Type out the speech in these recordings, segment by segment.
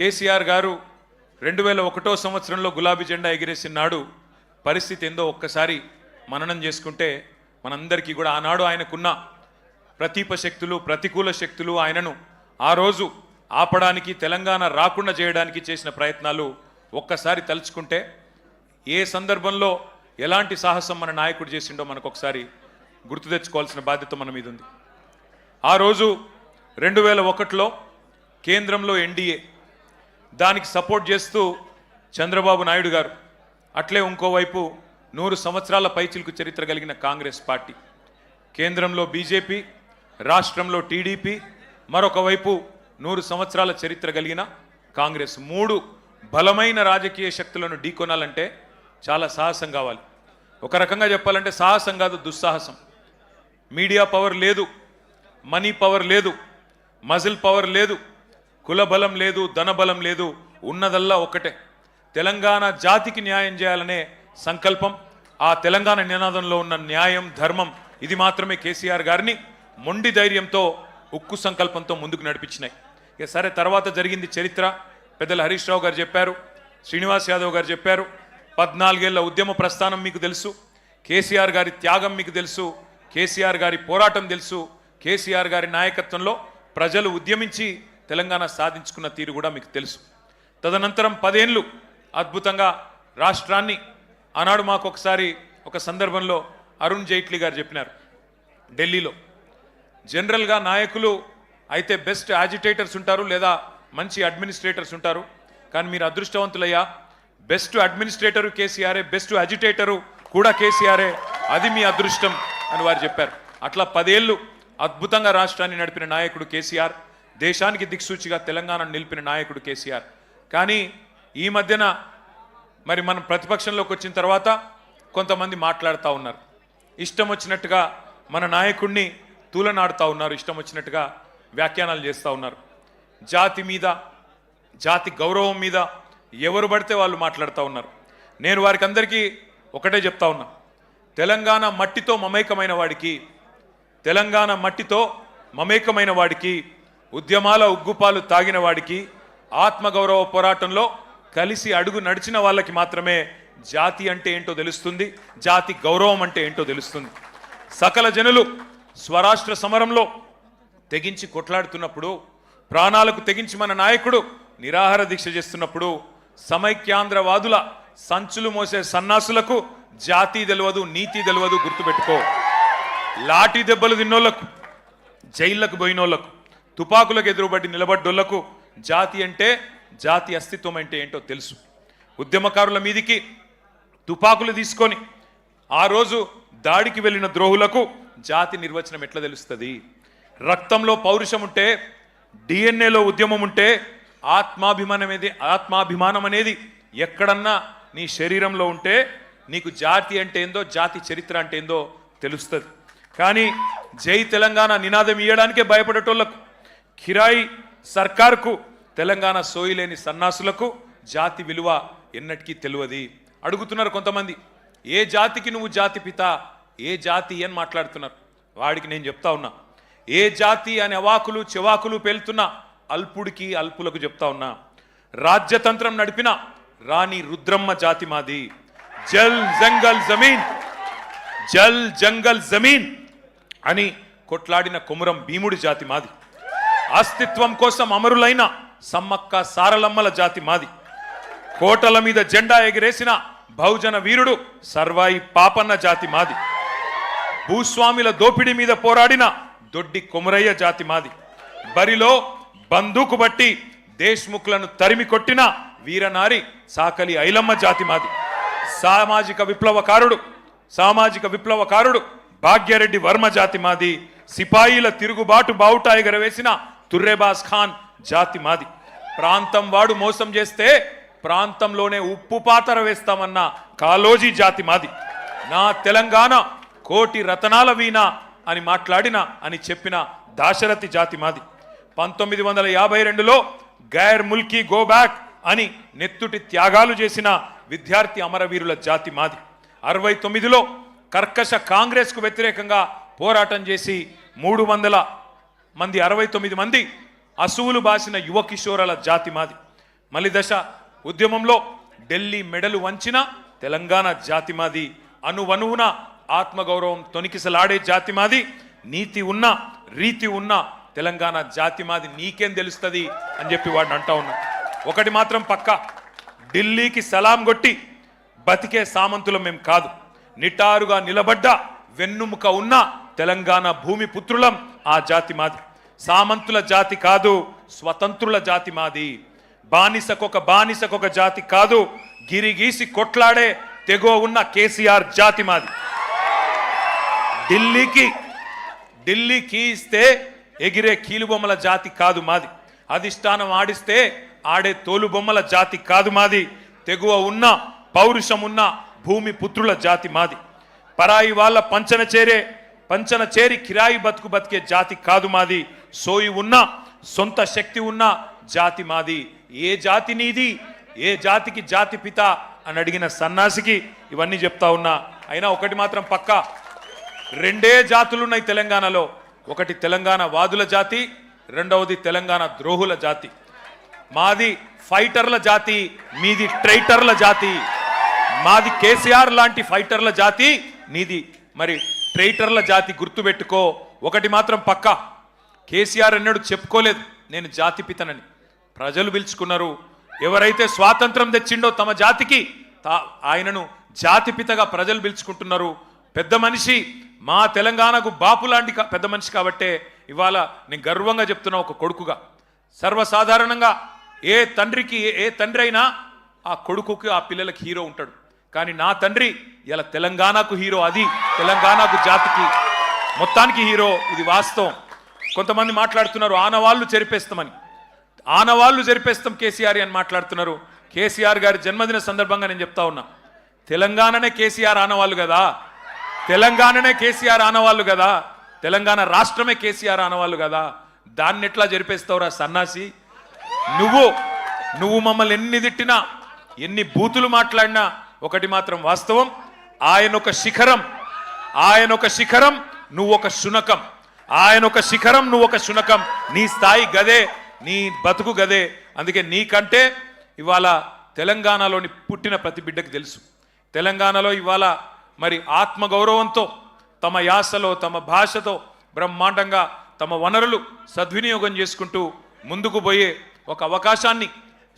కేసీఆర్ గారు 2001 సంవత్సరంలో గులాబీ జెండా ఎగిరేసిన నాడు పరిస్థితి ఏందో ఒక్కసారి మననం చేసుకుంటే మనందరికీ కూడా ఆనాడు ఆయనకున్న ప్రతిప శక్తులు ప్రతికూల శక్తులు ఆయనను ఆ రోజు ఆపడానికి తెలంగాణ రాకుండా చేయడానికి చేసిన ప్రయత్నాలు ఒక్కసారి తలుచుకుంటే ఏ సందర్భంలో ఎలాంటి సాహసం మన నాయకుడు చేసిండో మనకు ఒకసారి గుర్తు తెచ్చుకోవాల్సిన బాధ్యత మన మీద ఉంది. ఆ రోజు 2001లో కేంద్రంలో ఎన్డీఏ, దానికి సపోర్ట్ చేస్తూ చంద్రబాబు నాయుడు గారు, అట్లే ఇంకోవైపు 100 సంవత్సరాల పైచిలుకు చరిత్ర కలిగిన కాంగ్రెస్ పార్టీ, కేంద్రంలో బీజేపీ, రాష్ట్రంలో టీడీపీ, మరొక వైపు 100 సంవత్సరాల చరిత్ర కలిగిన కాంగ్రెస్, 3 బలమైన రాజకీయ శక్తులను ఢీకొనాలంటే చాలా సాహసం కావాలి. ఒక రకంగా చెప్పాలంటే సాహసం కాదు, దుస్సాహసం. మీడియా పవర్ లేదు, మనీ పవర్ లేదు, మజిల్ పవర్ లేదు, కుల బలం లేదు, ధనబలం లేదు, ఉన్నదల్లా ఒక్కటే తెలంగాణ జాతికి న్యాయం చేయాలనే సంకల్పం. ఆ తెలంగాణ నినాదంలో ఉన్న న్యాయం, ధర్మం, ఇది మాత్రమే కేసీఆర్ గారిని మొండి ధైర్యంతో, ఉక్కు సంకల్పంతో ముందుకు నడిపించినాయి. ఇక సరే, తర్వాత జరిగింది చరిత్ర. పెద్దలు హరీష్ రావు గారు చెప్పారు, శ్రీనివాస్ యాదవ్ గారు చెప్పారు. 14 ఏళ్ల ఉద్యమ ప్రస్థానం మీకు తెలుసు, కేసీఆర్ గారి త్యాగం మీకు తెలుసు, కేసీఆర్ గారి పోరాటం తెలుసు, కేసీఆర్ గారి నాయకత్వంలో ప్రజలు ఉద్యమించి తెలంగాణ సాధించుకున్న తీరు కూడా మీకు తెలుసు. తదనంతరం 10 ఏళ్ళు అద్భుతంగా రాష్ట్రాన్ని, ఆనాడు మాకు ఒకసారి ఒక సందర్భంలో అరుణ్ జైట్లీ గారు చెప్పినారు, ఢిల్లీలో జనరల్గా నాయకులు అయితే బెస్ట్ యాజిటేటర్స్ ఉంటారు లేదా మంచి అడ్మినిస్ట్రేటర్స్ ఉంటారు, కానీ మీరు అదృష్టవంతులయ్యా, బెస్ట్ అడ్మినిస్ట్రేటరు కేసీఆరే, బెస్ట్ అజిటేటరు కూడా కేసీఆరే, అది మీ అదృష్టం అని వారు చెప్పారు. అట్లా 10 ఏళ్ళు అద్భుతంగా రాష్ట్రాన్ని నడిపిన నాయకుడు కేసీఆర్, దేశానికి దిక్సూచిగా తెలంగాణను నిలిపిన నాయకుడు కేసీఆర్. కానీ ఈ మధ్యన మరి మనం ప్రతిపక్షంలోకి వచ్చిన తర్వాత కొంతమంది మాట్లాడుతూ ఉన్నారు, ఇష్టం వచ్చినట్టుగా మన నాయకుడిని తూలనాడుతూ ఉన్నారు, ఇష్టం వచ్చినట్టుగా వ్యాఖ్యానాలు చేస్తూ ఉన్నారు. జాతి మీద, జాతి గౌరవం మీద ఎవరు పడితే వాళ్ళు మాట్లాడుతూ ఉన్నారు. నేను వారికి అందరికీ ఒకటే చెప్తా ఉన్నా, తెలంగాణ మట్టితో మమేకమైన వాడికి, తెలంగాణ మట్టితో మమేకమైన వాడికి, ఉద్యమాల ఉగ్గుపాలు తాగిన వాడికి, ఆత్మగౌరవ పోరాటంలో కలిసి అడుగు నడిచిన వాళ్ళకి మాత్రమే జాతి అంటే ఏంటో తెలుస్తుంది, జాతి గౌరవం అంటే ఏంటో తెలుస్తుంది. సకల జనులు స్వరాష్ట్ర సమరంలో తెగించి కొట్లాడుతున్నప్పుడు, ప్రాణాలకు తెగించి మన నాయకుడు నిరాహార దీక్ష చేస్తున్నప్పుడు, సమైక్యాంధ్రవాదుల సంచులు మోసే సన్నాసులకు జాతి తెలియదు, నీతి తెలియదు, గుర్తుపెట్టుకో. లాఠీ దెబ్బలు తిన్నోళ్లకు, జైళ్లకు పోయినోళ్లకు, తుపాకులకు ఎదురుబడి నిలబడ్డోళ్లకు జాతి అంటే, జాతి అస్తిత్వం అంటే ఏంటో తెలుసు. ఉద్యమకారుల మీదికి తుపాకులు తీసుకొని ఆ రోజు దాడికి వెళ్ళిన ద్రోహులకు జాతి నిర్వచనం ఎట్లా తెలుస్తుంది? రక్తంలో పౌరుషం ఉంటే, డిఎన్ఏలో ఉద్యమం ఉంటే, ఆత్మాభిమానం అనేది ఎక్కడన్నా నీ శరీరంలో ఉంటే నీకు జాతి అంటే ఏందో, జాతి చరిత్ర అంటే ఏందో తెలుస్తుంది. కానీ జై తెలంగాణ నినాదం ఇయ్యడానికే భయపడేటోళ్లకు, కిరాయి సర్కార్కు తెలంగాణ సోయిలేని సన్నాసులకు జాతి విలువ ఎన్నటికీ తెలియదు. అడుగుతున్నారు కొంతమంది, ఏ జాతికి నువ్వు జాతి పిత, ఏ జాతి అని మాట్లాడుతున్నారు. వాడికి నేను చెప్తా ఉన్నా, ఏ జాతి అనే అవాకులు చెవాకులు పేలుతున్న అల్పుడికి, అల్పులకు చెప్తా ఉన్నా, రాజ్యతంత్రం నడిపిన రాణి రుద్రమ్మ జాతి మాది. జల్ జంగల్ జమీన్, జల్ జంగల్ జమీన్ అని కొట్లాడిన కొమురం భీముడి జాతి మాది. అస్తిత్వం కోసం అమరులైన సమ్మక్క సారలమ్మల జాతి మాది. కోటల మీద జెండా ఎగిరేసిన బహుజన వీరుడు సర్వాయి పాపన్న జాతి మాది. భూస్వామిల దోపిడీ మీద పోరాడిన దొడ్డి కొమురయ్య జాతి మాది. బరిలో బందూకు బట్టి దేశ్ముఖ్లను తరిమి కొట్టిన వీరనారి సాకలి ఐలమ్మ జాతి మాది. సామాజిక విప్లవకారుడు భాగ్యరెడ్డి వర్మ జాతి మాది. సిపాయిల తిరుగుబాటు బావుట ఎగరవేసిన తుర్రేబాస్ ఖాన్ జాతి మాది. ప్రాంతం వాడు మోసం చేస్తే ప్రాంతంలోనే ఉప్పు పాతర వేస్తామన్న కాలోజీ జాతి మాది. నా తెలంగాణ కోటి రతనాల వీణ అని మాట్లాడిన, అని చెప్పిన దాశరథి జాతి మాది. 1952లో గైర్ ముల్కీ గో బ్యాక్ అని నెత్తుటి త్యాగాలు చేసిన విద్యార్థి అమరవీరుల జాతి మాది. 69లో కర్కశ కాంగ్రెస్కు వ్యతిరేకంగా పోరాటం చేసి 300 మంది 69 మంది అసువులు బాసిన యువ కిషోరాల జాతి మాది. మలి దశ ఉద్యమంలో ఢిల్లీ మెడలు వంచిన తెలంగాణ జాతి మాది, అనువనువున ఆత్మగౌరవం తొనికిసలాడే జాతి మాది, నీతి ఉన్న రీతి ఉన్న తెలంగాణ జాతి మాది, నీకేం తెలుస్తుంది అని చెప్పి వాడిని అంటా ఉన్నా. ఒకటి మాత్రం పక్క, ఢిల్లీకి సలాం కొట్టి బతికే సామంతులం మేం కాదు. నిటారుగా నిలబడ్డ వెన్నుముక ఉన్న తెలంగాణ భూమి పుత్రులం ఆ జాతి మాది. సామంతుల జాతి కాదు, స్వతంత్రుల జాతి మాది. బానిసకొక జాతి కాదు, గిరిగీసి కొట్లాడే తెగో ఉన్న కేసీఆర్ జాతి మాది. ఢిల్లీకి ఇస్తే ఎగిరే కీలుబొమ్మల జాతి కాదు మాది. అధిష్టానం ఆడిస్తే ఆడే తోలుబొమ్మల జాతి కాదు మాది. తెగువ ఉన్న పౌరుషం ఉన్న భూమి పుత్రుల జాతి మాది. పరాయి వాళ్ళ పంచన చేరి కిరాయి బతికే జాతి కాదు మాది. సోయి ఉన్న సొంత శక్తి ఉన్న జాతి మాది. ఏ జాతి నీది, ఏ జాతికి జాతి పిత అని అడిగిన సన్నాసికి ఇవన్నీ చెప్తా ఉన్నా. అయినా ఒకటి మాత్రం పక్కా, రెండే జాతులున్నాయి తెలంగాణలో. ఒకటి తెలంగాణ వాదుల జాతి, రెండవది తెలంగాణ ద్రోహుల జాతి. మాది ఫైటర్ల జాతి, మీది ట్రైటర్ల జాతి. మాది కేసీఆర్ లాంటి ఫైటర్ల జాతి, నీది మరి ట్రైటర్ల జాతి. గుర్తుపెట్టుకో. ఒకటి మాత్రం పక్కా, కేసీఆర్ ఎన్నడూ చెప్పుకోలేదు నేను జాతి పితనని. ప్రజలు పిలుచుకున్నారు. ఎవరైతే స్వాతంత్రం తెచ్చిండో తమ జాతికి ఆయనను జాతిపితగా ప్రజలు పిలుచుకుంటున్నారు. పెద్ద మనిషి, మా తెలంగాణకు బాపు లాంటి పెద్ద మనిషి కాబట్టే ఇవాళ నేను గర్వంగా చెప్తున్నా ఒక కొడుకుగా. సర్వసాధారణంగా ఏ తండ్రి అయినా ఆ కొడుకుకి ఆ పిల్లలకి హీరో ఉంటాడు. కానీ నా తండ్రి ఇలా తెలంగాణకు హీరో, అది తెలంగాణకు జాతికి మొత్తానికి హీరో. ఇది వాస్తవం. కొంతమంది మాట్లాడుతున్నారు ఆనవాళ్ళు చెరిపేస్తామని. ఆనవాళ్ళు జరిపేస్తాం కేసీఆర్ అని మాట్లాడుతున్నారు. కేసీఆర్ గారి జన్మదిన సందర్భంగా నేను చెప్తా ఉన్నా, తెలంగాణనే కేసీఆర్ ఆనవాళ్ళు కదా, తెలంగాణనే కేసీఆర్ ఆనవాళ్ళు కదా, తెలంగాణ రాష్ట్రమే కేసీఆర్ ఆనవాళ్ళు కదా. దాన్ని ఎట్లా జరిపేస్తావురా సన్నాసి? నువ్వు మమ్మల్ని ఎన్ని తిట్టినా, ఎన్ని బూతులు మాట్లాడినా ఒకటి మాత్రం వాస్తవం, ఆయన ఒక శిఖరం, నువ్వు ఒక శునకం. ఆయన ఒక శిఖరం, నువ్వు ఒక శునకం. నీ స్థాయి గదే, నీ బతుకు గదే. అందుకే నీకంటే ఇవాళ తెలంగాణలోని పుట్టిన ప్రతి బిడ్డకు తెలుసు. తెలంగాణలో ఇవాళ మరి ఆత్మగౌరవంతో తమ యాసలో తమ భాషతో బ్రహ్మాండంగా తమ వనరులు సద్వినియోగం చేసుకుంటూ ముందుకు పోయే ఒక అవకాశాన్ని,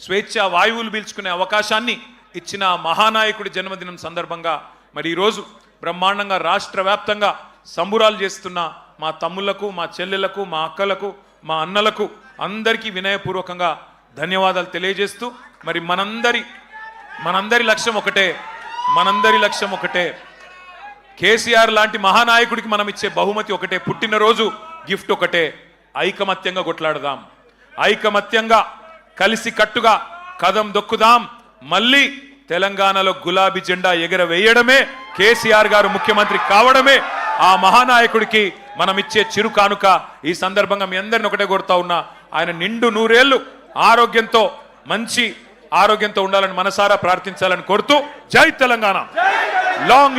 స్వేచ్ఛా వాయువులు పీల్చుకునే అవకాశాన్ని ఇచ్చిన మహానాయకుడి జన్మదినం సందర్భంగా మరి ఈరోజు బ్రహ్మాండంగా రాష్ట్ర వ్యాప్తంగా సంబురాలు చేస్తున్న మా తమ్ముళ్లకు, మా చెల్లెలకు, మా అక్కలకు, మా అన్నలకు అందరికీ వినయపూర్వకంగా ధన్యవాదాలు తెలియజేస్తూ మరి మనందరి లక్ష్యం ఒకటే, కేసీఆర్ లాంటి మహానాయకుడికి మనం ఇచ్చే బహుమతి ఒకటే, పుట్టినరోజు గిఫ్ట్ ఒకటే. ఐకమత్యంగా కొట్లాడదాం, ఐకమత్యంగా కలిసి కట్టుగా కదం దొక్కుదాం. మళ్ళీ తెలంగాణలో గులాబీ జెండా ఎగరవేయడమే, కేసీఆర్ గారు ముఖ్యమంత్రి కావడమే ఆ మహానాయకుడికి మనం ఇచ్చే చిరు కానుక. ఈ సందర్భంగా మీ అందరిని ఒకటే కోరుతా ఉన్నా, ఆయన నిండు 100 ఏళ్ళు మంచి ఆరోగ్యంతో ఉండాలని మనసారా ప్రార్థించాలని కోరుతూ, జై తెలంగాణ. లాంగ్